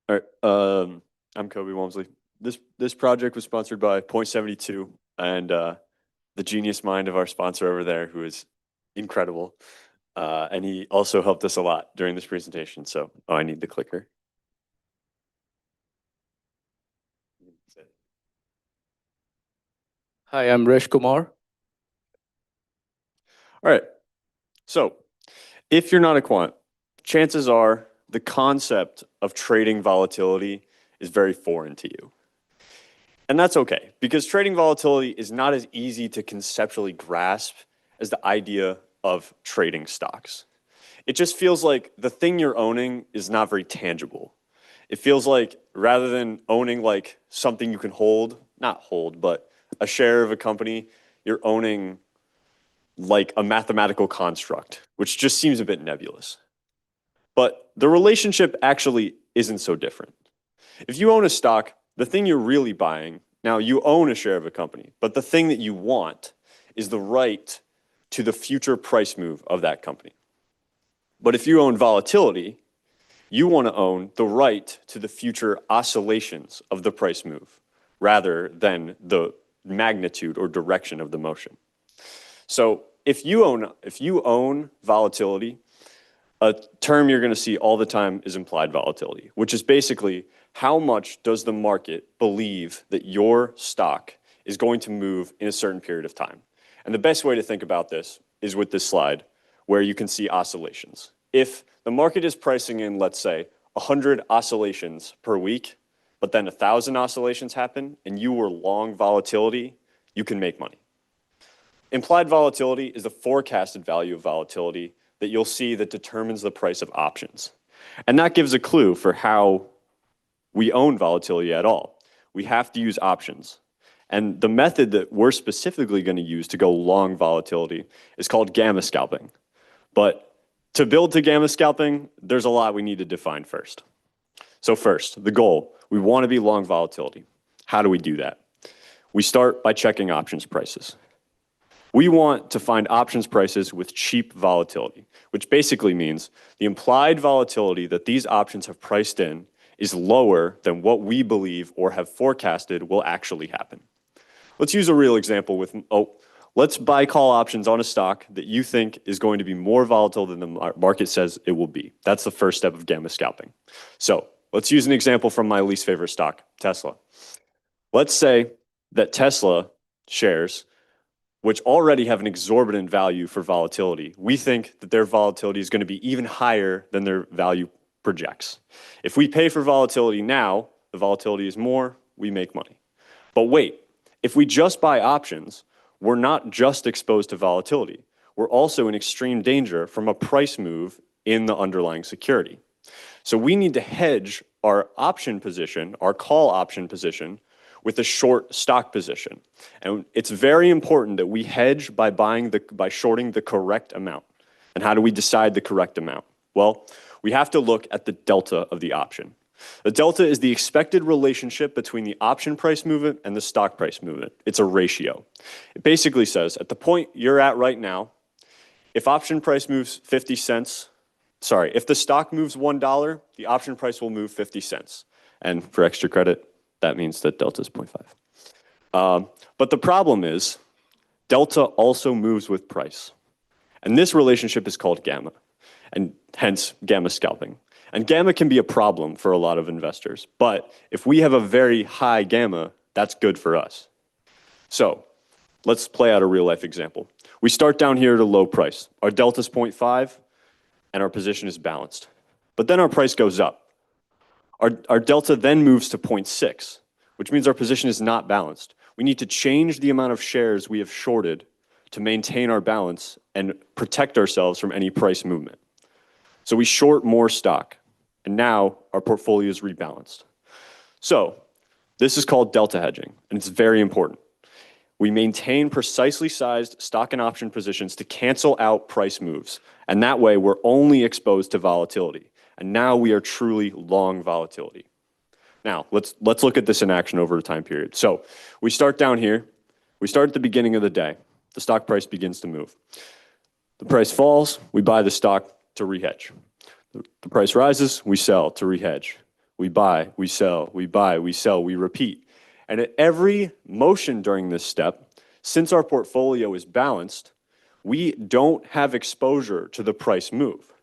All right. I'm Kobe Walmsley. This project was sponsored by Point 72 and the genius mind of our sponsor over there, who is incredible. And he also helped us a lot during this presentation. So, I need the clicker. Hi, I'm Resh Kumar. All right. So, if you're not a quant, chances are the concept of trading volatility is very foreign to you. And that's okay, because trading volatility is not as easy to conceptually grasp as the idea of trading stocks. It just feels like the thing you're owning is not very tangible. It feels like rather than owning like something you can hold, not hold, but a share of a company, you're owning like a mathematical construct, which just seems a bit nebulous. But the relationship actually isn't so different. If you own a stock, the thing you're really buying, now you own a share of a company, but the thing that you want is the right to the future price move of that company. But if you own volatility, you want to own the right to the future oscillations of the price move rather than the magnitude or direction of the motion. So if you own volatility, a term you're going to see all the time is implied volatility, which is basically how much does the market believe that your stock is going to move in a certain period of time. And the best way to think about this is with this slide where you can see oscillations. If the market is pricing in, let's say, 100 oscillations per week, but then 1,000 oscillations happen and you were long volatility, you can make money. Implied volatility is the forecasted value of volatility that you'll see that determines the price of options. And that gives a clue for how we own volatility at all. We have to use options. And the method that we're specifically going to use to go long volatility is called gamma scalping. But to build to gamma scalping, there's a lot we need to define first. So first, the goal, we want to be long volatility. How do we do that? We start by checking options prices. We want to find options prices with cheap volatility, which basically means the implied volatility that these options have priced in is lower than what we believe or have forecasted will actually happen. Let's use a real example with, let's buy call options on a stock that you think is going to be more volatile than the market says it will be. That's the first step of gamma scalping. So let's use an example from my least favorite stock, Tesla. Let's say that Tesla shares, which already have an exorbitant value for volatility, we think that their volatility is going to be even higher than their value projects. If we pay for volatility now, the volatility is more, we make money. But wait, if we just buy options, we're not just exposed to volatility. We're also in extreme danger from a price move in the underlying security. So we need to hedge our option position, our call option position, with a short stock position. And it's very important that we hedge by shorting the correct amount. And how do we decide the correct amount? Well, we have to look at the delta of the option. The delta is the expected relationship between the option price movement and the stock price movement. It's a ratio. It basically says at the point you're at right now, if option price moves 50 cents, if the stock moves $1, the option price will move 50 cents. And for extra credit, that means that delta is 0.5. But the problem is delta also moves with price. And this relationship is called gamma, and hence gamma scalping. And gamma can be a problem for a lot of investors. But if we have a very high gamma, that's good for us. So let's play out a real life example. We start down here at a low price. Our delta is 0.5 and our position is balanced. But then our price goes up. Our delta then moves to 0.6, which means our position is not balanced. We need to change the amount of shares we have shorted to maintain our balance and protect ourselves from any price movement. So we short more stock, and now our portfolio is rebalanced. So this is called delta hedging, and it's very important. We maintain precisely sized stock and option positions to cancel out price moves, and that way we're only exposed to volatility. And now we are truly long volatility. Now, let's look at this in action over a time period. So we start down here. We start at the beginning of the day. The stock price begins to move. The price falls, we buy the stock to rehedge. The price rises, we sell to rehedge. We buy, we sell, we buy, we sell, we repeat. And at every motion during this step, since our portfolio is balanced, we don't have exposure to the price move.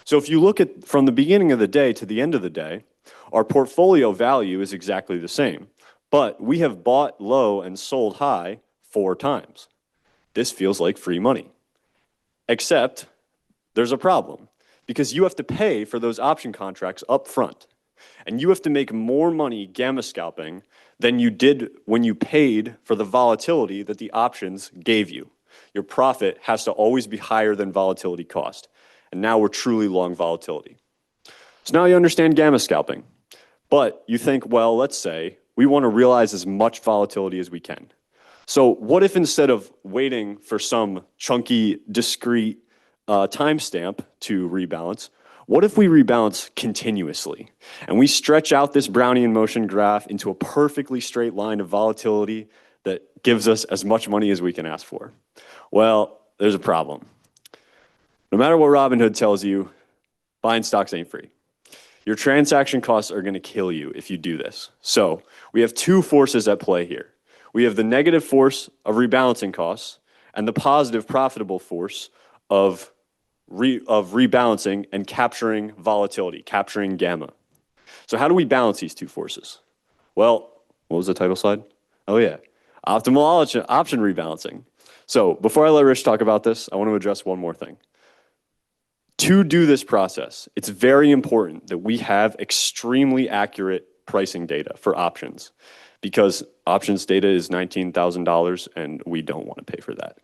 So if you look at from the beginning of the day to the end of the day, our portfolio value is exactly the same, but we have bought low and sold high 4 times. This feels like free money. Except there's a problem because you have to pay for those option contracts up front. And you have to make more money gamma scalping than you did when you paid for the volatility that the options gave you. Your profit has to always be higher than volatility cost. And now we're truly long volatility. So now you understand gamma scalping. But you think, well, let's say we want to realize as much volatility as we can. So what if instead of waiting for some chunky, discrete timestamp to rebalance, what if we rebalance continuously and we stretch out this Brownian motion graph into a perfectly straight line of volatility that gives us as much money as we can ask for? Well, there's a problem. No matter what Robinhood tells you, buying stocks ain't free. Your transaction costs are going to kill you if you do this. So we have 2 forces at play here. We have the negative force of rebalancing costs and the positive profitable force of rebalancing and capturing volatility, capturing gamma. So how do we balance these 2 forces? Well, what was the title slide? Oh yeah, optimal option rebalancing. So before I let Rich talk about this, I want to address one more thing. To do this process, it's very important that we have extremely accurate pricing data for options because options data is $19,000 and we don't want to pay for that.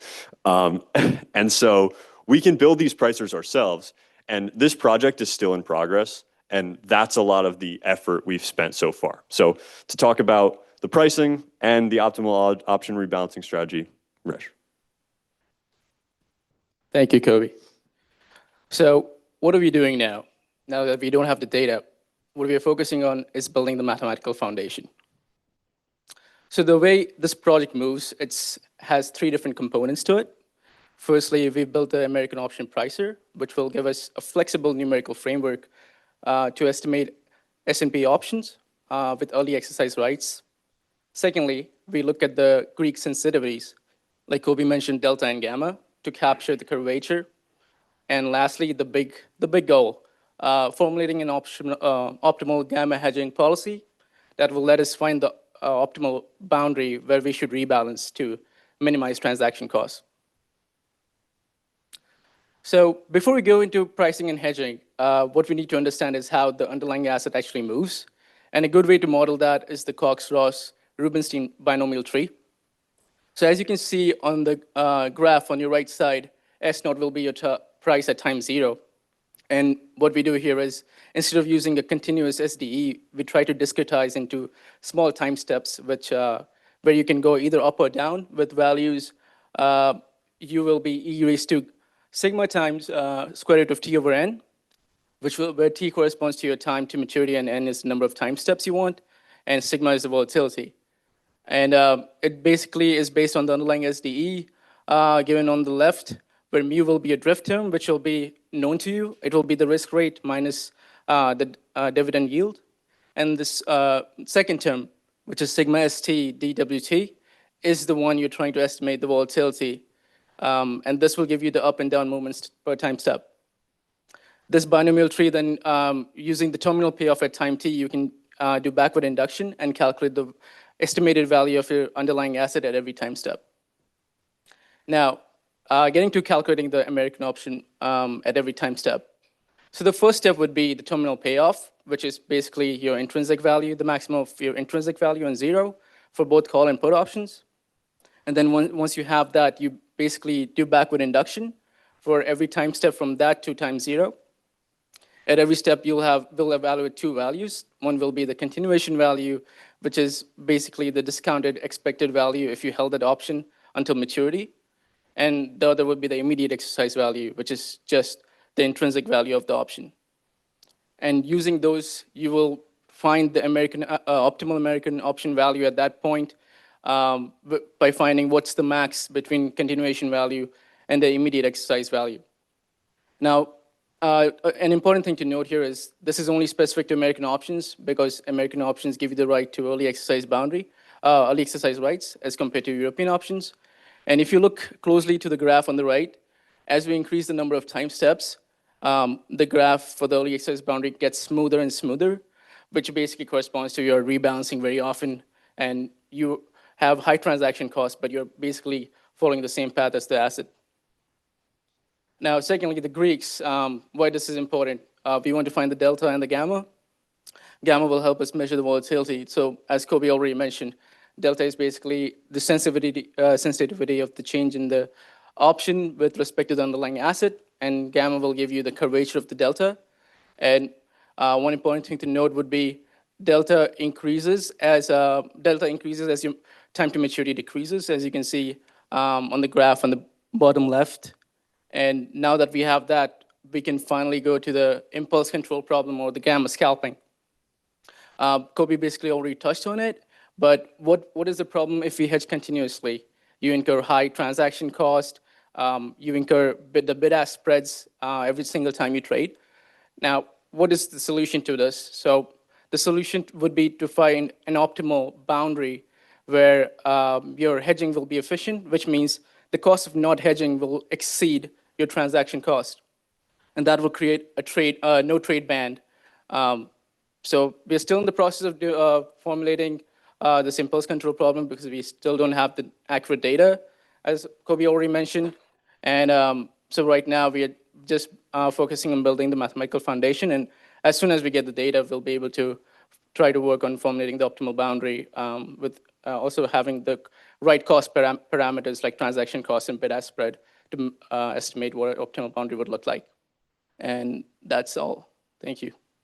And so we can build these pricers ourselves, and this project is still in progress, and that's a lot of the effort we've spent so far. So to talk about the pricing and the optimal option rebalancing strategy, Rish. Thank you, Kobe. So what are we doing now? Now that we don't have the data, what we are focusing on is building the mathematical foundation. So the way this project moves, it has 3 different components to it. Firstly, we built the American Option Pricer, which will give us a flexible numerical framework to estimate S&P options with early exercise rights. Secondly, we look at the Greek sensitivities, like Kobe mentioned, delta and gamma, to capture the curvature. And lastly, the big goal, formulating an optimal gamma hedging policy that will let us find the optimal boundary where we should rebalance to minimize transaction costs. So before we go into pricing and hedging, what we need to understand is how the underlying asset actually moves. And a good way to model that is the Cox-Ross-Rubinstein binomial tree. So as you can see on the graph on your right side, S0 will be your price at time 0. And what we do here is, instead of using a continuous SDE, we try to discretize into small time steps, which where you can go either up or down with values. You will be e raised to sigma times square root of t over n, where t corresponds to your time to maturity and n is the number of time steps you want, and sigma is the volatility. And it basically is based on the underlying SDE given on the left, where mu will be a drift term, which will be known to you. It will be the risk rate minus the dividend yield. And this second term, which is sigma st dwt, is the one you're trying to estimate the volatility. And this will give you the up and down movements per time step. This binomial tree then, using the terminal payoff at time t, you can do backward induction and calculate the estimated value of your underlying asset at every time step. Now, getting to calculating the American option at every time step. So the first step would be the terminal payoff, which is basically your intrinsic value, the maximum of your intrinsic value on 0 for both call and put options. And then once you have that, you basically do backward induction for every time step from that to time 0. At every step, we'll evaluate 2 values. One will be the continuation value, which is basically the discounted expected value if you held that option until maturity. And the other would be the immediate exercise value, which is just the intrinsic value of the option. And using those, you will find the optimal American option value at that point by finding what's the max between continuation value and the immediate exercise value. Now, An important thing to note here is this is only specific to American options because American options give you the right to early exercise early exercise rights as compared to European options. And if you look closely to the graph on the right, as we increase the number of time steps, the graph for the early exercise boundary gets smoother and smoother, which basically corresponds to your rebalancing very often. And you have high transaction costs, but you're basically following the same path as the asset. Now, secondly, the Greeks, why this is important. We want to find the delta and the gamma. Gamma will help us measure the volatility. So as Kobe already mentioned, delta is basically the sensitivity of the change in the option with respect to the underlying asset, and gamma will give you the curvature of the delta. And one important thing to note would be delta increases as your time to maturity decreases, as you can see on the graph on the bottom left. And now that we have that, we can finally go to the impulse control problem or the gamma scalping. Kobe basically already touched on it, but what is the problem if we hedge continuously? You incur high transaction cost, you incur the bid-ask spreads every single time you trade. Now, what is the solution to this? So the solution would be to find an optimal boundary where your hedging will be efficient, which means the cost of not hedging will exceed your transaction cost. And that will create a no trade band. So we're still in the process of formulating this impulse control problem because we still don't have the accurate data, as Kobe already mentioned. And so right now we are just focusing on building the mathematical foundation. And as soon as we get the data, we'll be able to try to work on formulating the optimal boundary with also having the right cost parameters like transaction cost and bid-ask spread to estimate what an optimal boundary would look like. And that's all. Thank you.